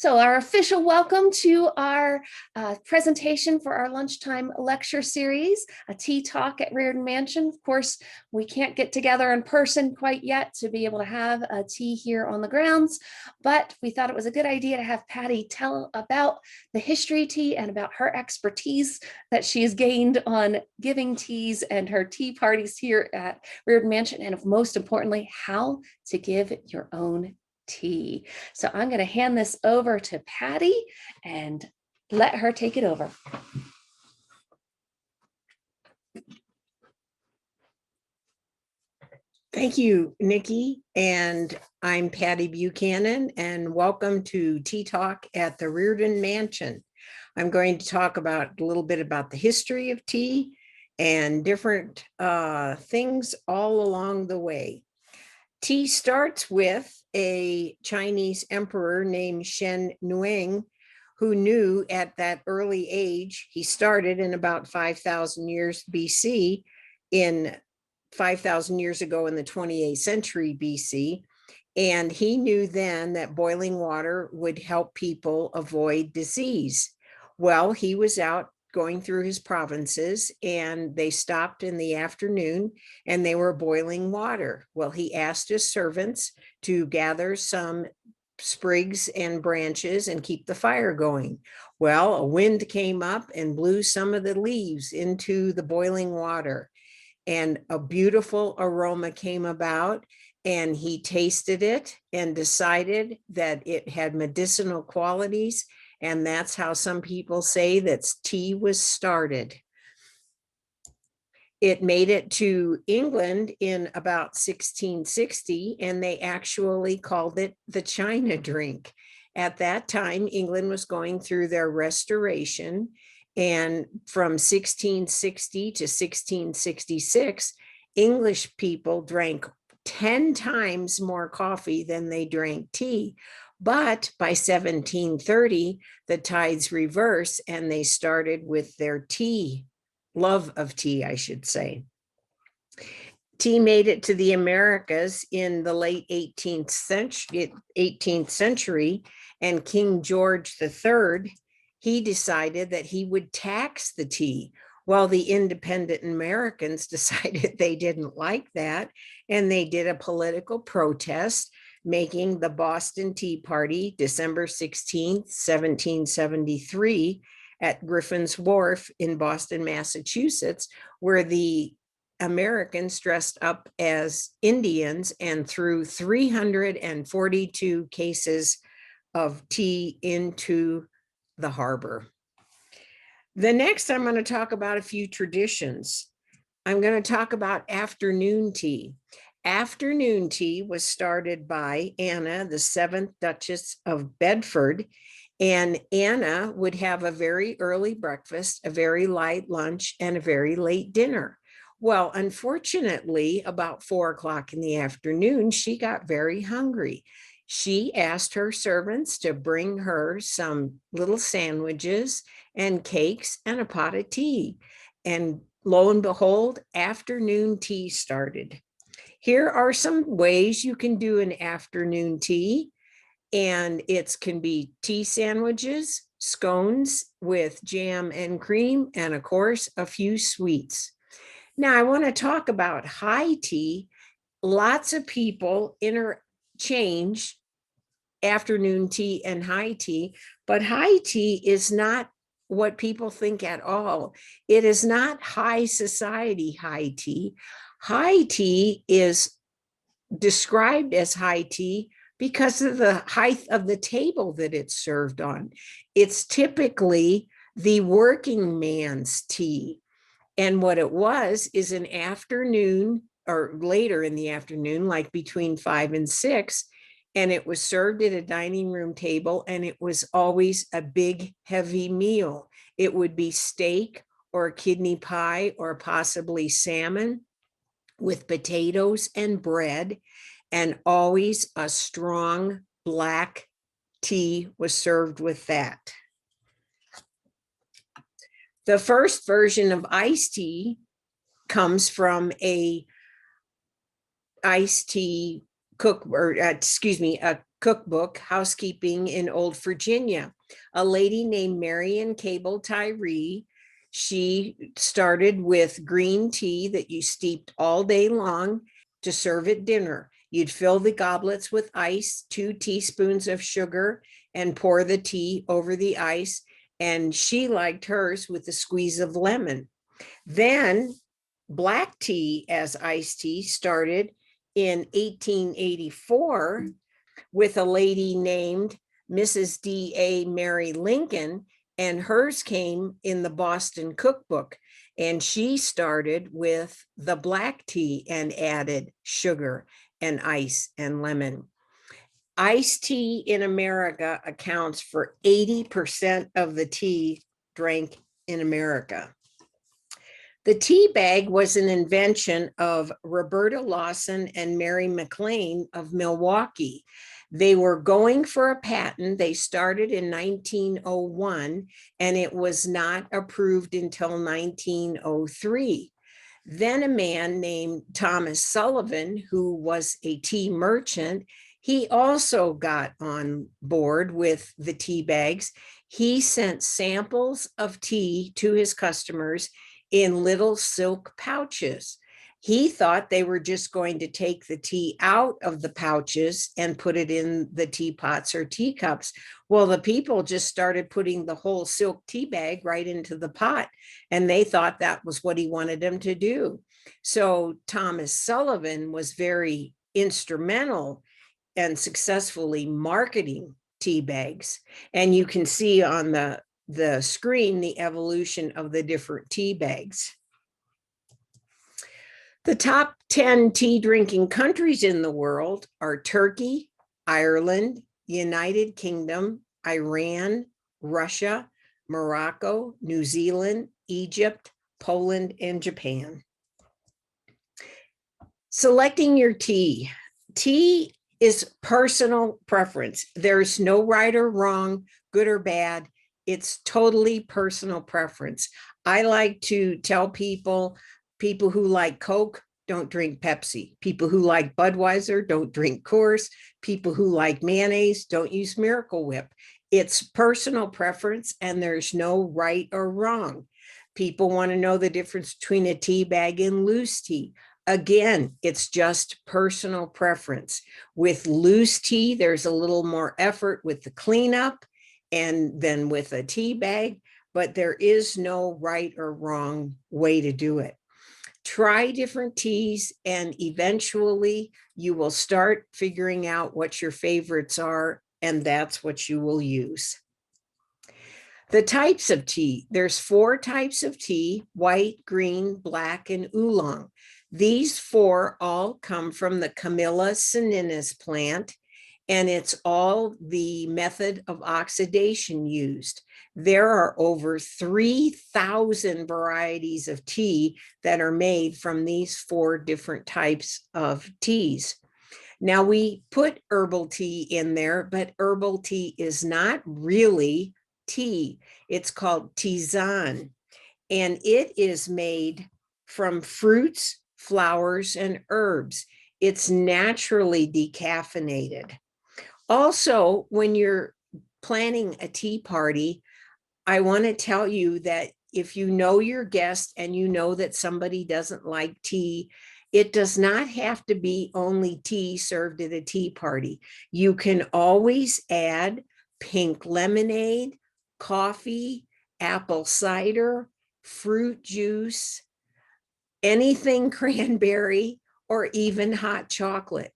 So our official welcome to our presentation for our lunchtime lecture series, a tea talk at Riordan Mansion. Of course, we can't get together in person quite yet to be able to have a tea here on the grounds, but we thought it was a good idea to have Patty tell about the history of tea and about her expertise that she has gained on giving teas and her tea parties here at Riordan Mansion, and most importantly, how to give your own tea. So I'm going to hand this over to Patty and let her take it over. Thank you, Nikki. And I'm Patty Buchanan, and welcome to Tea Talk at the Riordan Mansion. I'm going to talk about a little bit about the history of tea and different things all along the way. Tea starts with a Chinese emperor named Shen Nuang, who knew at that early age, he started in about 5,000 years BC, in 5,000 years ago in the 28th century BC. And he knew then that boiling water would help people avoid disease. Well, he was out going through his provinces, and they stopped in the afternoon and they were boiling water. Well, he asked his servants to gather some sprigs and branches and keep the fire going. Well, a wind came up and blew some of the leaves into the boiling water, and a beautiful aroma came about, and he tasted it and decided that it had medicinal qualities. And that's how some people say that tea was started. It made it to England in about 1660, and they actually called it the China drink. At that time, England was going through their restoration, and from 1660 to 1666, English people drank 10 times more coffee than they drank tea. But by 1730, the tides reverse, and they started with their tea, love of tea, I should say. Tea made it to the Americas in the late 18th century, and King George III, he decided that he would tax the tea. Well, the independent Americans decided they didn't like that, and they did a political protest, making the Boston Tea Party December 16th, 1773 at Griffin's Wharf in Boston, Massachusetts, where the Americans dressed up as Indians and threw 342 cases of tea into the harbor. The next, I'm going to talk about a few traditions. I'm going to talk about afternoon tea. Afternoon tea was started by Anna, the 7th Duchess of Bedford, and Anna would have a very early breakfast, a very light lunch, and a very late dinner. Well, unfortunately, about 4 o'clock in the afternoon, she got very hungry. She asked her servants to bring her some little sandwiches and cakes and a pot of tea. And lo and behold, afternoon tea started. Here are some ways you can do an afternoon tea, and it can be tea sandwiches, scones with jam and cream, and of course, a few sweets. Now, I want to talk about high tea. Lots of people interchange afternoon tea and high tea, but high tea is not what people think at all. It is not high society high tea. High tea is described as high tea because of the height of the table that it's served on. It's typically the working man's tea. And what it was is an afternoon or later in the afternoon, like between 5 and 6, and it was served at a dining room table, and it was always a big, heavy meal. It would be steak or kidney pie or possibly salmon with potatoes and bread, and always a strong black tea was served with that. The first version of iced tea comes from a iced tea a cookbook, Housekeeping in Old Virginia. A lady named Marion Cable Tyree, she started with green tea that you steeped all day long to serve at dinner. You'd fill the goblets with ice, 2 teaspoons of sugar, and pour the tea over the ice. And she liked hers with a squeeze of lemon. Then black tea as iced tea started in 1884 with a lady named Mrs. D.A. Mary Lincoln, and hers came in the Boston Cookbook. And she started with the black tea and added sugar and ice and lemon. Iced tea in America accounts for 80% of the tea drank in America. The tea bag was an invention of Roberta Lawson and Mary McLean of Milwaukee. They were going for a patent. They started in 1901, and it was not approved until 1903. Then a man named Thomas Sullivan, who was a tea merchant, he also got on board with the tea bags. He sent samples of tea to his customers in little silk pouches. He thought they were just going to take the tea out of the pouches and put it in the teapots or teacups. Well, the people just started putting the whole silk tea bag right into the pot, and they thought that was what he wanted them to do. So Thomas Sullivan was very instrumental and successfully marketing tea bags. And you can see on the screen the evolution of the different tea bags. The top 10 tea drinking countries in the world are Turkey, Ireland, United Kingdom, Iran, Russia, Morocco, New Zealand, Egypt, Poland, and Japan. Selecting your tea. Tea is personal preference. There's no right or wrong, good or bad. It's totally personal preference. I like to tell people who like Coke don't drink Pepsi. People who like Budweiser don't drink Coors. People who like mayonnaise don't use Miracle Whip. It's personal preference, and there's no right or wrong. People want to know the difference between a tea bag and loose tea. Again, it's just personal preference. With loose tea, there's a little more effort with the cleanup and then with a tea bag, but there is no right or wrong way to do it. Try different teas, and eventually you will start figuring out what your favorites are, and that's what you will use. The types of tea. There's 4 types of tea: white, green, black, and oolong. These 4 all come from the Camellia sinensis plant, and it's all the method of oxidation used. There are over 3,000 varieties of tea that are made from these 4 different types of teas. Now, we put herbal tea in there, but herbal tea is not really tea. It's called tisane, and it is made from fruits, flowers, and herbs. It's naturally decaffeinated. Also, when you're planning a tea party, I want to tell you that if you know your guest and you know that somebody doesn't like tea, it does not have to be only tea served at a tea party. You can always add pink lemonade, coffee, apple cider, fruit juice, anything cranberry, or even hot chocolate.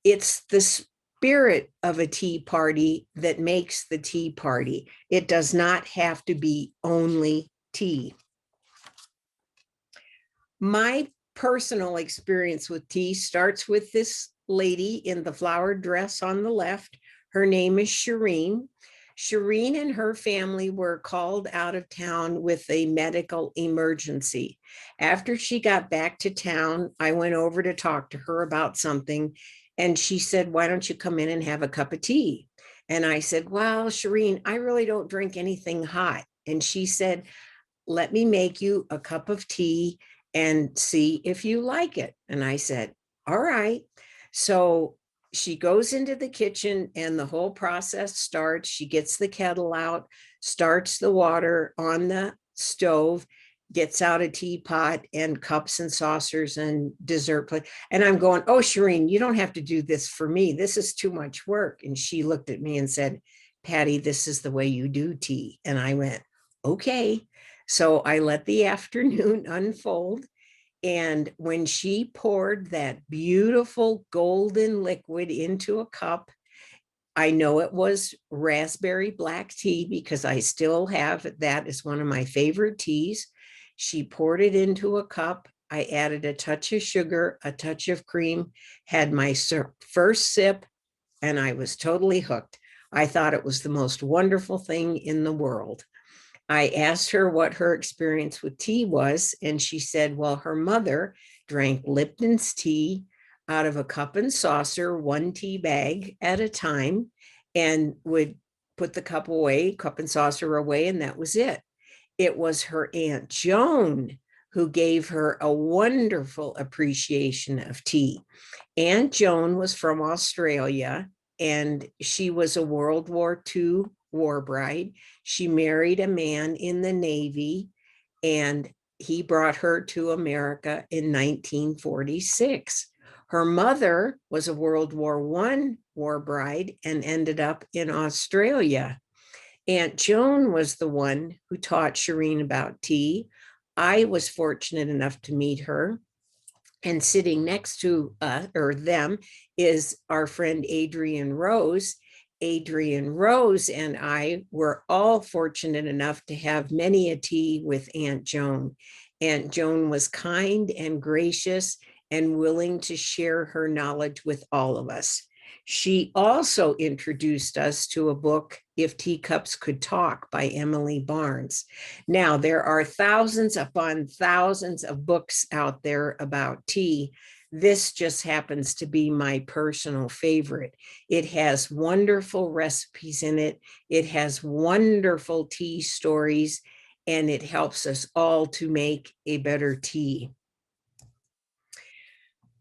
It's the spirit of a tea party that makes the tea party. It does not have to be only tea. My personal experience with tea starts with this lady in the flowered dress on the left. Her name is Shireen. Shireen and her family were called out of town with a medical emergency. After she got back to town, I went over to talk to her about something, and she said, "Why don't you come in and have a cup of tea?" And I said, "Well, Shireen, I really don't drink anything hot." And she said, "Let me make you a cup of tea and see if you like it." And I said, "All right." So she goes into the kitchen and the whole process starts. She gets the kettle out, starts the water on the stove, gets out a teapot and cups and saucers and dessert plate. And I'm going, oh, Shireen, you don't have to do this for me. This is too much work. And she looked at me and said, Patty, this is the way you do tea. And I went, okay. So I let the afternoon unfold. And when she poured that beautiful golden liquid into a cup, I know it was raspberry black tea because I still have that as one of my favorite teas. She poured it into a cup. I added a touch of sugar, a touch of cream, had my first sip, and I was totally hooked. I thought it was the most wonderful thing in the world. I asked her what her experience with tea was, and she said, well, her mother drank Lipton's tea out of a cup and saucer, one tea bag at a time, and would put the cup away, cup and saucer away, and that was it. It was her Aunt Joan who gave her a wonderful appreciation of tea. Aunt Joan was from Australia, and she was a World War II war bride. She married a man in the Navy, and he brought her to America in 1946. Her mother was a World War I war bride and ended up in Australia. Aunt Joan was the one who taught Shireen about tea. I was fortunate enough to meet her. And sitting next to us or them is our friend Adrienne Rose. Adrienne Rose and I were all fortunate enough to have many a tea with Aunt Joan. Aunt Joan was kind and gracious and willing to share her knowledge with all of us. She also introduced us to a book, If Teacups Could Talk by Emily Barnes. Now, there are thousands upon thousands of books out there about tea. This just happens to be my personal favorite. It has wonderful recipes in it. It has wonderful tea stories, and it helps us all to make a better tea.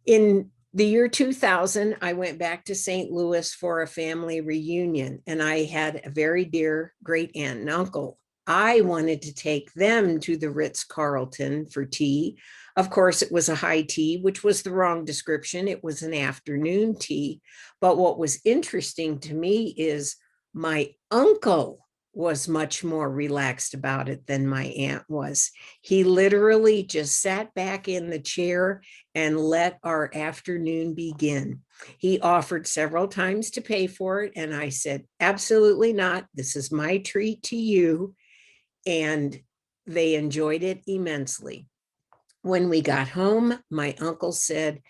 In the year 2000, I went back to St. Louis for a family reunion, and I had a very dear great aunt and uncle. I wanted to take them to the Ritz-Carlton for tea. Of course, it was a high tea, which was the wrong description. It was an afternoon tea. But what was interesting to me is my uncle was much more relaxed about it than my aunt was. He literally just sat back in the chair and let our afternoon begin. He offered several times to pay for it, and I said, absolutely not. This is my treat to you. And they enjoyed it immensely. When we got home, my uncle said,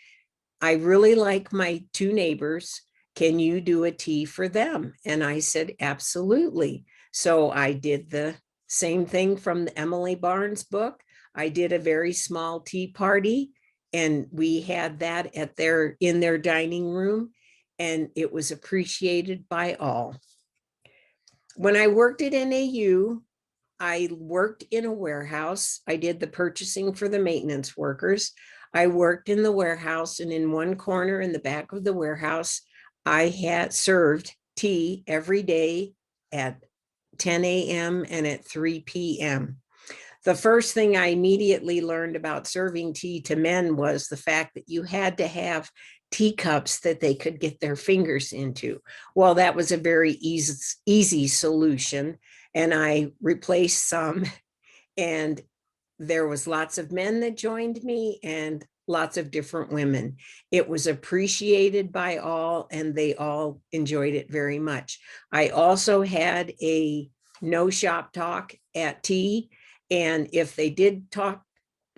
I really like my two neighbors. Can you do a tea for them? And I said, absolutely. So I did the same thing from the Emily Barnes book. I did a very small tea party, and we had that in their dining room, and it was appreciated by all. When I worked at NAU, I worked in a warehouse. I did the purchasing for the maintenance workers. I worked in the warehouse, and in one corner in the back of the warehouse, I had served tea every day at 10 a.m. and at 3 p.m. The first thing I immediately learned about serving tea to men was the fact that you had to have teacups that they could get their fingers into. Well, that was a very easy solution, and I replaced some, and there was lots of men that joined me and lots of different women. It was appreciated by all, and they all enjoyed it very much. I also had a no shop talk at tea, and if they did talk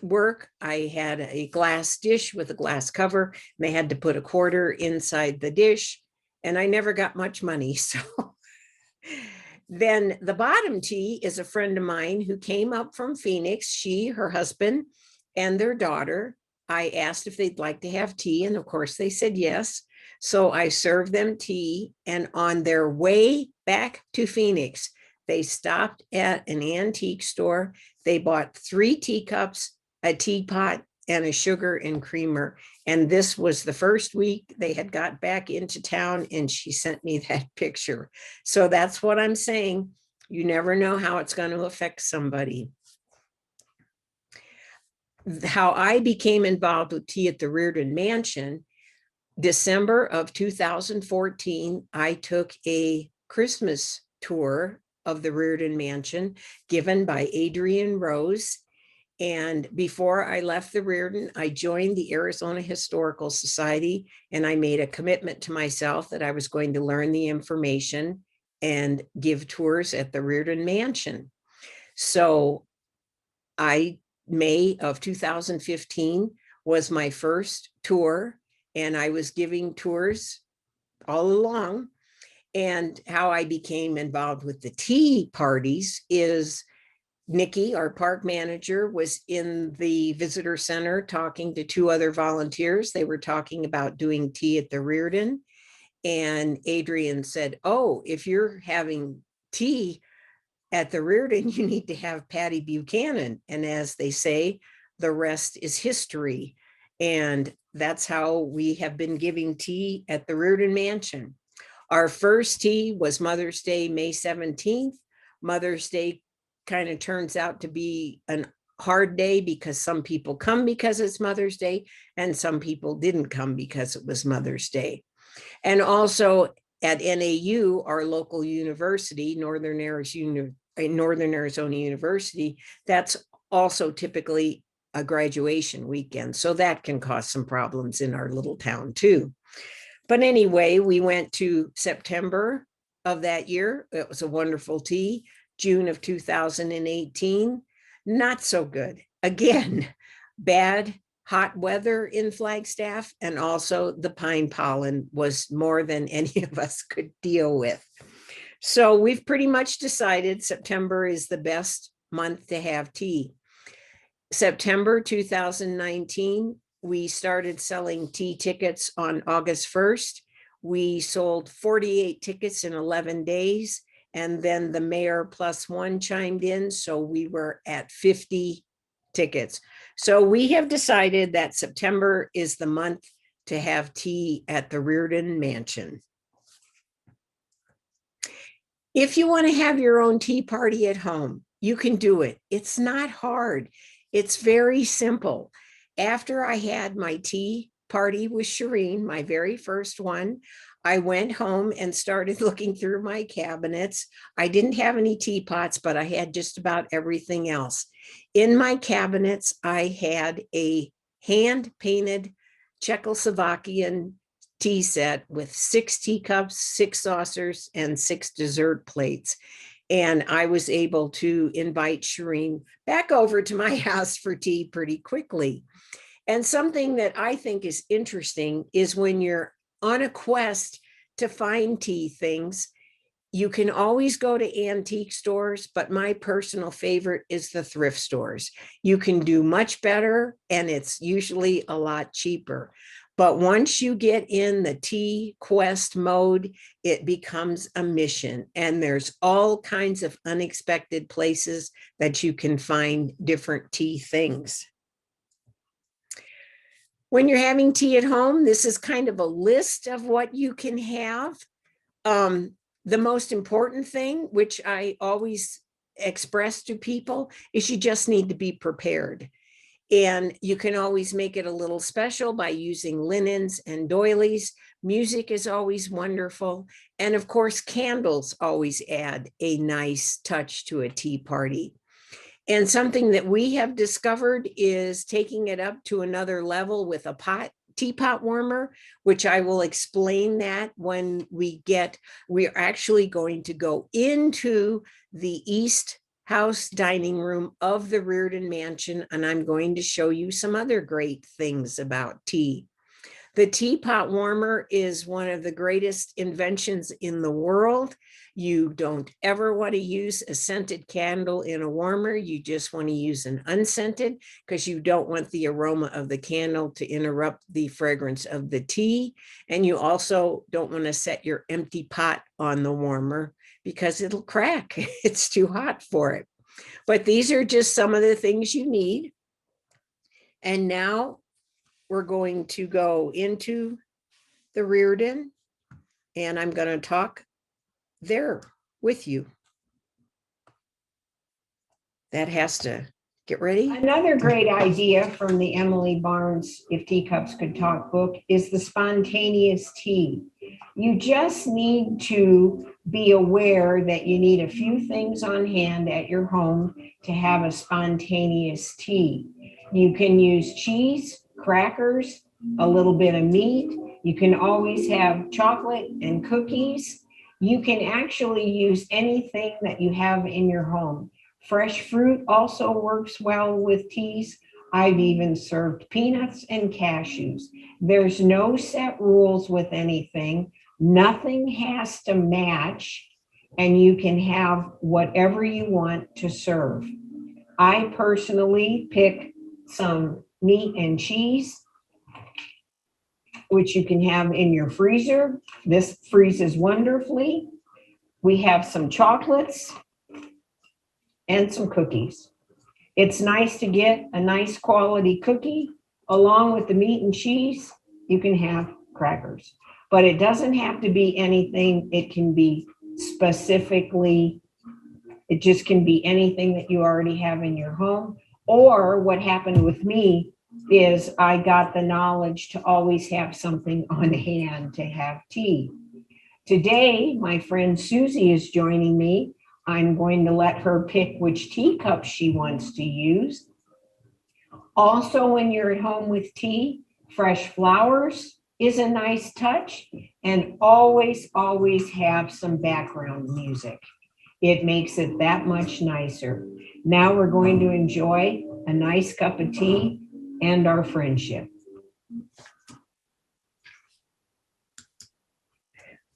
work, I had a glass dish with a glass cover, and they had to put a quarter inside the dish, and I never got much money. So then the bottom tea is a friend of mine who came up from Phoenix. She, her husband, and their daughter. I asked if they'd like to have tea, and of course they said yes. So I served them tea, and on their way back to Phoenix, they stopped at an antique store. They bought 3 teacups, a teapot, and a sugar and creamer. And this was the first week they had got back into town, and she sent me that picture. So that's what I'm saying. You never know how it's going to affect somebody. How I became involved with tea at the Riordan Mansion, December of 2014, I took a Christmas tour of the Riordan Mansion given by Adrienne Rose. And before I left the Riordan, I joined the Arizona Historical Society, and I made a commitment to myself that I was going to learn the information and give tours at the Riordan Mansion. So May of 2015 was my first tour, and I was giving tours all along. And how I became involved with the tea parties is Nikki, our park manager, was in the visitor center talking to two other volunteers. They were talking about doing tea at the Riordan. And Adrienne said, "Oh, if you're having tea at the Riordan, you need to have Patty Buchanan." And as they say, the rest is history. And that's how we have been giving tea at the Riordan Mansion. Our first tea was Mother's Day, May 17th. Mother's Day kind of turns out to be a hard day because some people come because it's Mother's Day, and some people didn't come because it was Mother's Day. And also at NAU, our local university, Northern Arizona University, that's also typically a graduation weekend. So that can cause some problems in our little town too. But anyway, we went to September of that year. It was a wonderful tea. June of 2018, not so good. Again, bad hot weather in Flagstaff, and also the pine pollen was more than any of us could deal with. So we've pretty much decided September is the best month to have tea. September 2019, we started selling tea tickets on August 1st. We sold 48 tickets in 11 days. And then the mayor plus one chimed in. So we were at 50 tickets. So we have decided that September is the month to have tea at the Riordan Mansion. If you want to have your own tea party at home, you can do it. It's not hard. It's very simple. After I had my tea party with Shireen, my very first one, I went home and started looking through my cabinets. I didn't have any teapots, but I had just about everything else. In my cabinets, I had a hand-painted Czechoslovakian tea set with 6 teacups, 6 saucers, and 6 dessert plates. And I was able to invite Shireen back over to my house for tea pretty quickly. And something that I think is interesting is when you're on a quest to find tea things, you can always go to antique stores, but my personal favorite is the thrift stores. You can do much better, and it's usually a lot cheaper. But once you get in the tea quest mode, it becomes a mission, and there's all kinds of unexpected places that you can find different tea things. When you're having tea at home, this is kind of a list of what you can have. The most important thing, which I always express to people, is you just need to be prepared. And you can always make it a little special by using linens and doilies. Music is always wonderful. And of course, candles always add a nice touch to a tea party. And something that we have discovered is taking it up to another level with a teapot warmer, which I will explain that when we're actually going to go into the East House dining room of the Riordan Mansion, and I'm going to show you some other great things about tea. The teapot warmer is one of the greatest inventions in the world. You don't ever want to use a scented candle in a warmer. You just want to use an unscented because you don't want the aroma of the candle to interrupt the fragrance of the tea. And you also don't want to set your empty pot on the warmer because it'll crack. It's too hot for it. But these are just some of the things you need. And now we're going to go into the Riordan, and I'm going to talk there with you. That has to get ready. Another great idea from the Emily Barnes If Teacups Could Talk book is the spontaneous tea. You just need to be aware that you need a few things on hand at your home to have a spontaneous tea. You can use cheese, crackers, a little bit of meat. You can always have chocolate and cookies. You can actually use anything that you have in your home. Fresh fruit also works well with teas. I've even served peanuts and cashews. There's no set rules with anything. Nothing has to match, and you can have whatever you want to serve. I personally pick some meat and cheese, which you can have in your freezer. This freezes wonderfully. We have some chocolates and some cookies. It's nice to get a nice quality cookie along with the meat and cheese. You can have crackers, but it doesn't have to be anything. It can be specifically, it just can be anything that you already have in your home. Or what happened with me is I got the knowledge to always have something on hand to have tea. Today, my friend Susie is joining me. I'm going to let her pick which teacup she wants to use. Also, when you're at home with tea, fresh flowers is a nice touch, and always have some background music. It makes it that much nicer. Now we're going to enjoy a nice cup of tea and our friendship.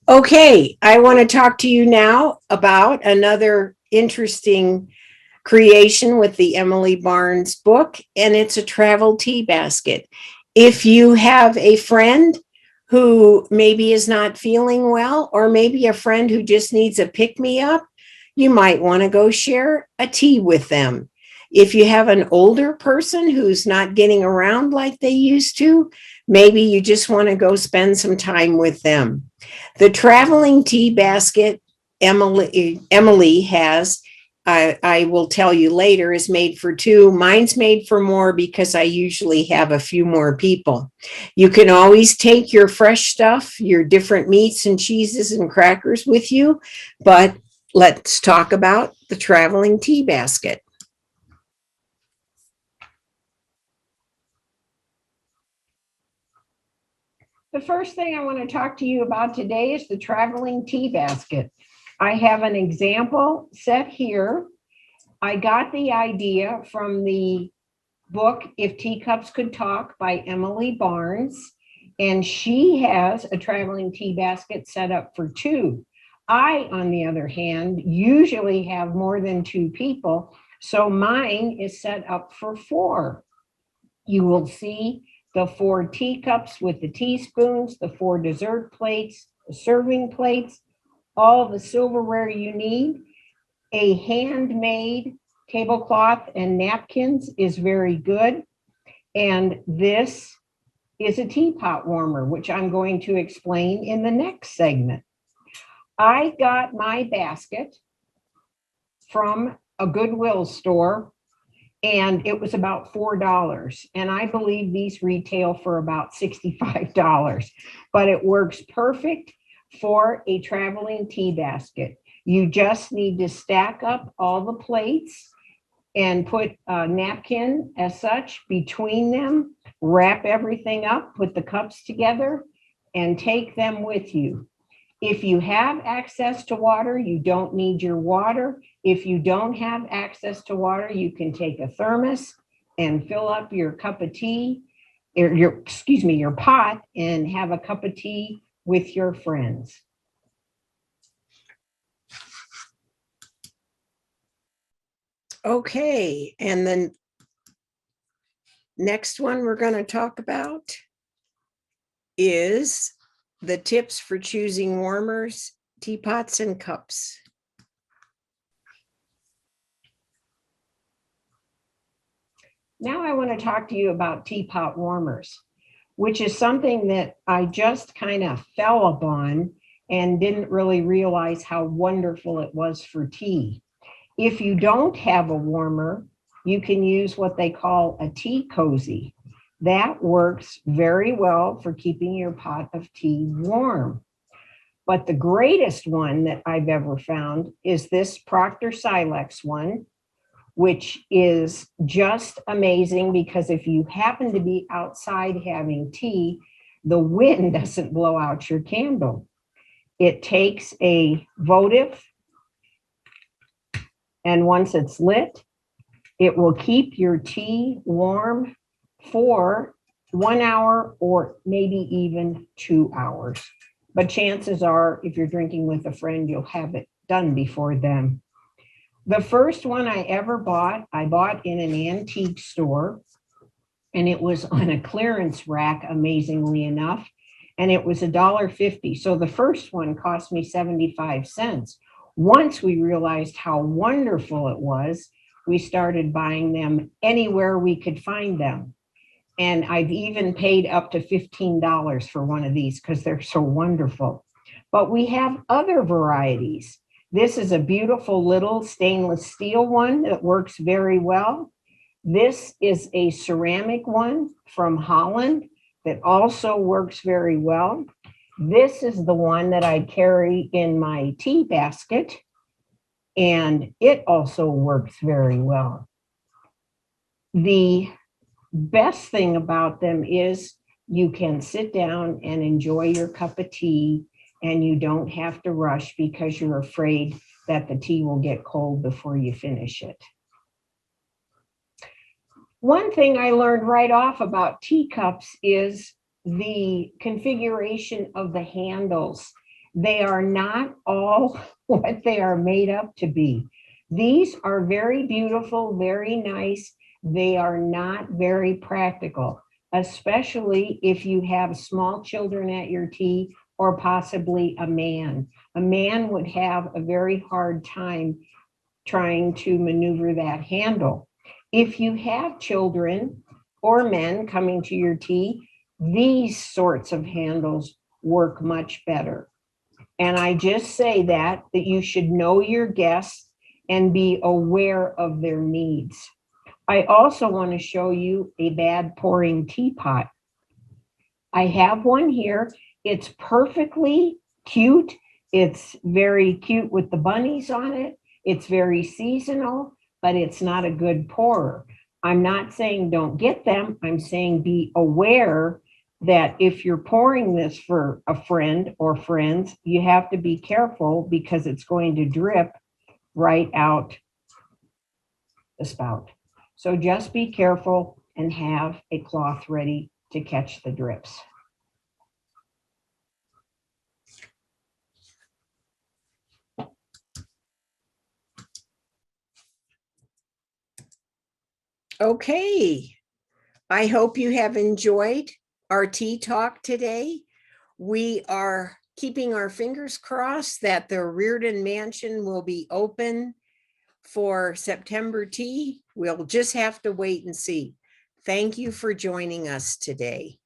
Okay, I want to talk to you now about another interesting creation with the Emily Barnes book, and it's a travel tea basket. If you have a friend who maybe is not feeling well, or maybe a friend who just needs a pick-me-up, you might want to go share a tea with them. If you have an older person who's not getting around like they used to, maybe you just want to go spend some time with them. The traveling tea basket Emily has, I will tell you later, is made for two. Mine's made for more because I usually have a few more people. You can always take your fresh stuff, your different meats and cheeses and crackers with you, but let's talk about the traveling tea basket. The first thing I want to talk to you about today is the traveling tea basket. I have an example set here. I got the idea from the book If Teacups Could Talk by Emily Barnes, and she has a traveling tea basket set up for two. I, on the other hand, usually have more than two people, so mine is set up for four. You will see the 4 teacups with the teaspoons, the 4 dessert plates, the serving plates, all the silverware you need. A handmade tablecloth and napkins is very good. And this is a teapot warmer, which I'm going to explain in the next segment. I got my basket from a Goodwill store, and it was about $4. And I believe these retail for about $65, but it works perfect for a traveling tea basket. You just need to stack up all the plates and put a napkin as such between them, wrap everything up, put the cups together, and take them with you. If you have access to water, you don't need your water. If you don't have access to water, you can take a thermos and fill up your cup of tea, or your pot, and have a cup of tea with your friends. Okay, and then next one we're going to talk about is the tips for choosing warmers, teapots, and cups. Now I want to talk to you about teapot warmers, which is something that I just kind of fell upon and didn't really realize how wonderful it was for tea. If you don't have a warmer, you can use what they call a tea cozy. That works very well for keeping your pot of tea warm. But the greatest one that I've ever found is this Proctor Silex one, which is just amazing because if you happen to be outside having tea, the wind doesn't blow out your candle. It takes a votive, and once it's lit, it will keep your tea warm for 1 hour or maybe even 2 hours. But chances are, if you're drinking with a friend, you'll have it done before then. The first one I ever bought, I bought in an antique store, and it was on a clearance rack, amazingly enough, and it was $1.50. So the first one cost me 75 cents. Once we realized how wonderful it was, we started buying them anywhere we could find them. And I've even paid up to $15 for one of these because they're so wonderful. But we have other varieties. This is a beautiful little stainless steel one that works very well. This is a ceramic one from Holland that also works very well. This is the one that I carry in my tea basket, and it also works very well. The best thing about them is you can sit down and enjoy your cup of tea, and you don't have to rush because you're afraid that the tea will get cold before you finish it. One thing I learned right off about teacups is the configuration of the handles. They are not all what they are made up to be. These are very beautiful, very nice. They are not very practical, especially if you have small children at your tea or possibly a man. A man would have a very hard time trying to maneuver that handle. If you have children or men coming to your tea, these sorts of handles work much better. And I just say that you should know your guests and be aware of their needs. I also want to show you a bad pouring teapot. I have one here. It's perfectly cute. It's very cute with the bunnies on it. It's very seasonal, but it's not a good pourer. I'm not saying don't get them. I'm saying be aware that if you're pouring this for a friend or friends, you have to be careful because it's going to drip right out the spout. So just be careful and have a cloth ready to catch the drips. Okay, I hope you have enjoyed our tea talk today. We are keeping our fingers crossed that the Riordan Mansion will be open for September tea. We'll just have to wait and see. Thank you for joining us today.